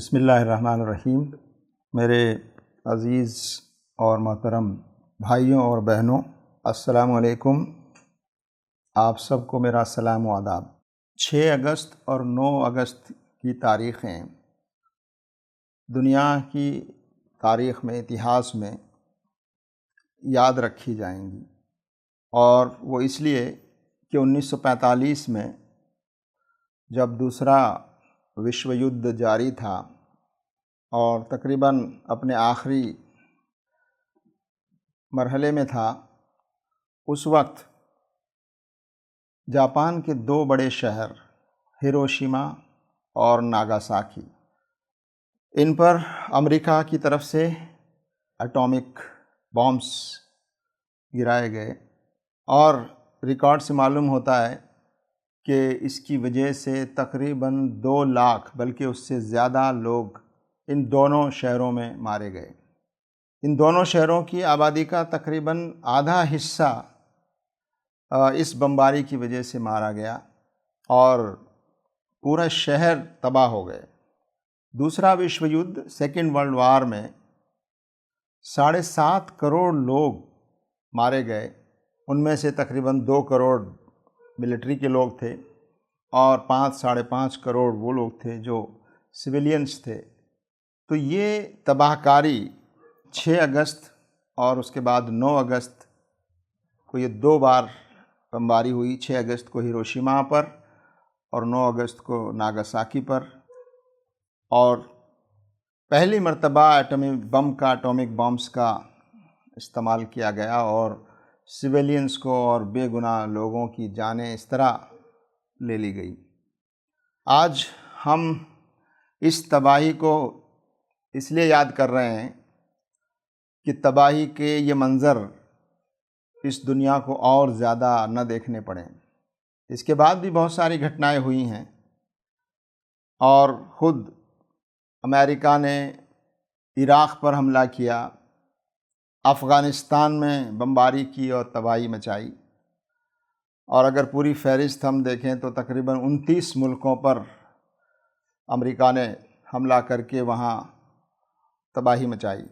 بسم اللہ الرحمن الرحیم۔ میرے عزیز اور محترم بھائیوں اور بہنوں، السلام علیکم۔ آپ سب کو میرا سلام و آداب۔ 6 اگست اور 9 اگست کی تاریخیں دنیا کی تاریخ میں، اتہاس میں یاد رکھی جائیں گی، اور وہ اس لیے کہ 1945 میں جب دوسرا وشو یدھ جاری تھا اور تقریباً اپنے آخری مرحلے میں تھا، اس وقت جاپان کے 2 بڑے شہر ہیروشیما اور ناگاساکی، ان پر امریکہ کی طرف سے ایٹامک بامز گرائے گئے، اور ریکارڈ سے معلوم ہوتا ہے کہ اس کی وجہ سے تقریباً 2 لاکھ بلکہ اس سے زیادہ لوگ ان دونوں شہروں میں مارے گئے۔ ان دونوں شہروں کی آبادی کا تقریباً آدھا حصہ اس بمباری کی وجہ سے مارا گیا، اور پورا شہر تباہ ہو گئے۔ دوسرا وشو یدھ، سیکنڈ ورلڈ وار میں 7.5 کروڑ لوگ مارے گئے، ان میں سے تقریباً 2 کروڑ ملٹری کے لوگ تھے، اور 5.5 کروڑ وہ لوگ تھے جو سویلینز تھے۔ تو یہ تباہ کاری 6 اگست اور اس کے بعد 9 اگست کو یہ 2 بار بمباری ہوئی، 6 اگست کو ہیروشیما پر اور 9 اگست کو ناگاساکی پر، اور پہلی مرتبہ ایٹامک بمز کا استعمال کیا گیا، اور سویلینز کو اور بے گناہ لوگوں کی جانیں اس طرح لے لی گئی۔ آج ہم اس تباہی کو اس لیے یاد کر رہے ہیں کہ تباہی کے یہ منظر اس دنیا کو اور زیادہ نہ دیکھنے پڑیں۔ اس کے بعد بھی بہت ساری گھٹنائیں ہوئی ہیں، اور خود امریکہ نے عراق پر حملہ کیا، افغانستان میں بمباری کی اور تباہی مچائی، اور اگر پوری فہرست ہم دیکھیں تو تقریباً 29 ملکوں پر امریکہ نے حملہ کر کے وہاں تباہی مچائی۔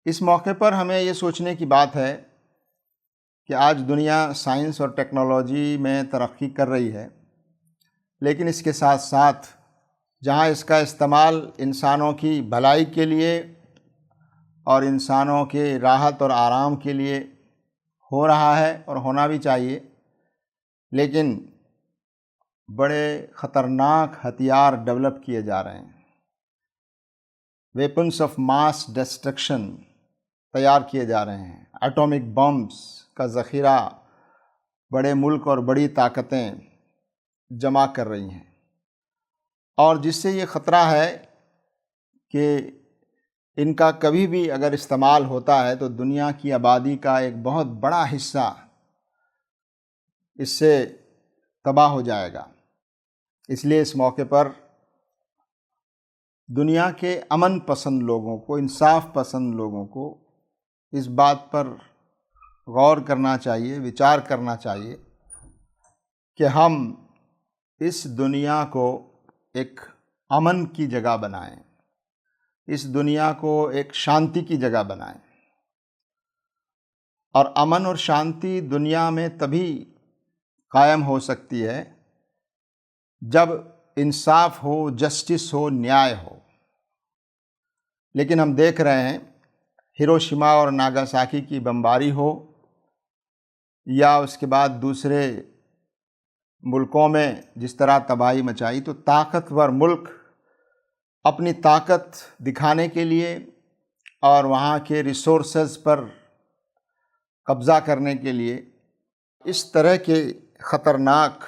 اس موقع پر ہمیں یہ سوچنے کی بات ہے کہ آج دنیا سائنس اور ٹیکنالوجی میں ترقی کر رہی ہے، لیکن اس کے ساتھ ساتھ جہاں اس کا استعمال انسانوں کی بھلائی کے لیے اور انسانوں کے راحت اور آرام کے لیے ہو رہا ہے اور ہونا بھی چاہیے، لیکن بڑے خطرناک ہتھیار ڈیولپ کیے جا رہے ہیں، ویپنز آف ماس ڈسٹرکشن تیار کیے جا رہے ہیں۔ ایٹامک بمز کا ذخیرہ بڑے ملک اور بڑی طاقتیں جمع کر رہی ہیں، اور جس سے یہ خطرہ ہے کہ ان کا کبھی بھی اگر استعمال ہوتا ہے تو دنیا کی آبادی کا ایک بہت بڑا حصہ اس سے تباہ ہو جائے گا۔ اس لیے اس موقع پر دنیا کے امن پسند لوگوں کو، انصاف پسند لوگوں کو اس بات پر غور کرنا چاہیے، وچار کرنا چاہیے کہ ہم اس دنیا کو ایک امن کی جگہ بنائیں، اس دنیا کو ایک شانتی کی جگہ بنائیں، اور امن اور شانتی دنیا میں تبھی قائم ہو سکتی ہے جب انصاف ہو، جسٹس ہو، نیائے ہو۔ لیکن ہم دیکھ رہے ہیں ہیروشیما اور ناگاساکی کی بمباری ہو، یا اس کے بعد دوسرے ملکوں میں جس طرح تباہی مچائی، تو طاقتور ملک اپنی طاقت دکھانے کے لیے اور وہاں کے ریسورسز پر قبضہ کرنے کے لیے اس طرح کے خطرناک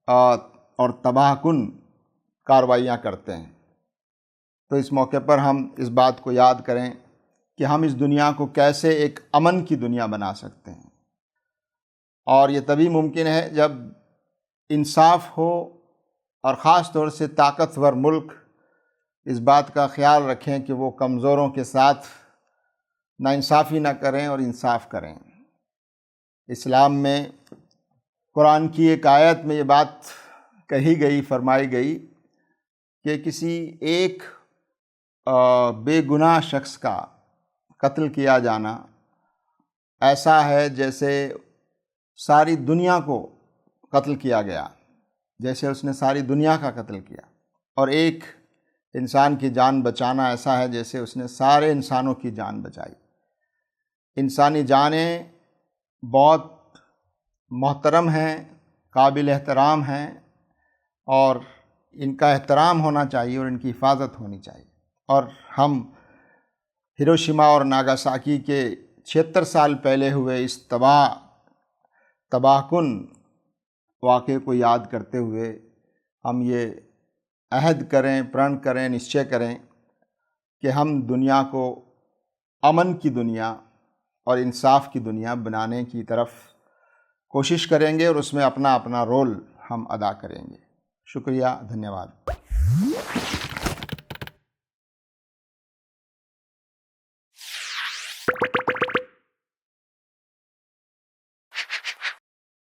اور تباہ کن کارروائیاں کرتے ہیں۔ تو اس موقع پر ہم اس بات کو یاد کریں کہ ہم اس دنیا کو کیسے ایک امن کی دنیا بنا سکتے ہیں، اور یہ تبھی ممکن ہے جب انصاف ہو، اور خاص طور سے طاقتور ملک اس بات کا خیال رکھیں کہ وہ کمزوروں کے ساتھ ناانصافی نہ کریں اور انصاف کریں۔ اسلام میں قرآن کی ایک آیت میں یہ بات کہی گئی، فرمائی گئی کہ کسی ایک بے گناہ شخص کا قتل کیا جانا ایسا ہے جیسے ساری دنیا کو قتل کیا گیا، جیسے اس نے ساری دنیا کا قتل کیا، اور ایک انسان کی جان بچانا ایسا ہے جیسے اس نے سارے انسانوں کی جان بچائی۔ انسانی جانیں بہت محترم ہیں، قابل احترام ہیں، اور ان کا احترام ہونا چاہیے اور ان کی حفاظت ہونی چاہیے۔ اور ہم ہیروشیما اور ناگاساکی کے 76 سال پہلے ہوئے اس تباہ کن واقعے کو یاد کرتے ہوئے ہم یہ عہد کریں، پرن کریں، نشچے کریں کہ ہم دنیا کو امن کی دنیا اور انصاف کی دنیا بنانے کی طرف کوشش کریں گے، اور اس میں اپنا رول ہم ادا کریں گے۔ شکریہ، دھنیہ واد۔